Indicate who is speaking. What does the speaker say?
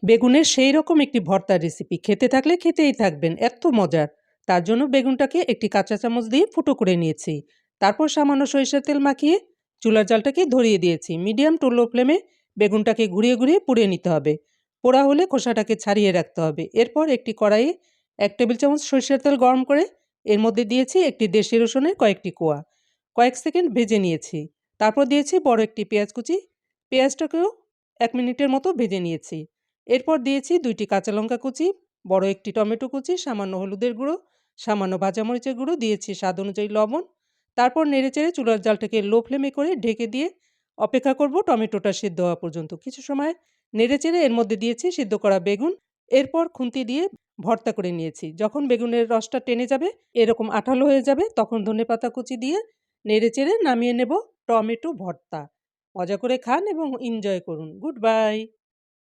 Speaker 1: বেগুনের সেই রকম একটি ভর্তার রেসিপি খেতে থাকলে খেতেই থাকবেন, এত মজার। তার জন্য বেগুনটাকে একটি কাঁচা চামচ দিয়ে ফুটো করে নিয়েছি। তারপর সামান্য সরিষার তেল মাখিয়ে চুলার জালটাকে ধরিয়ে দিয়েছি। মিডিয়াম টু লো ফ্লেমে বেগুনটাকে ঘুরিয়ে ঘুরিয়ে পুড়িয়ে নিতে হবে। পোড়া হলে খোসাটাকে ছাড়িয়ে রাখতে হবে। এরপর একটি কড়াইয়ে 1 টেবিল চামচ সরিষার তেল গরম করে এর মধ্যে দিয়েছি একটি দেশি রসুনের কয়েকটি কোয়া। কয়েক সেকেন্ড ভেজে নিয়েছি। তারপর দিয়েছি বড় একটি পেঁয়াজ কুচি। পেঁয়াজটাকেও 1 মিনিটের মতো ভেজে নিয়েছি। এরপর দিয়েছি 2টি কাঁচা লঙ্কা কুচি, বড় একটি টমেটো কুচি, সামান্য হলুদের গুঁড়ো, সামান্য ভাজা মরিচের গুঁড়ো, দিয়েছি স্বাদ অনুযায়ী লবণ। তারপর নেড়েচেড়ে চুলার জালটাকে লো ফ্লেমে করে ঢেকে দিয়ে অপেক্ষা করব টমেটোটা সিদ্ধ হওয়া পর্যন্ত। কিছু সময় নেড়েচেড়ে এর মধ্যে দিয়েছি সিদ্ধ করা বেগুন। এরপর খুন্তি দিয়ে ভর্তা করে নিয়েছি। যখন বেগুনের রসটা টেনে যাবে, এরকম আঠালো হয়ে যাবে, তখন ধনেপাতা কুচি দিয়ে নেড়েচেড়ে নামিয়ে নেব টমেটো ভর্তা। মজা করে খান এবং এনজয় করুন। Good bye.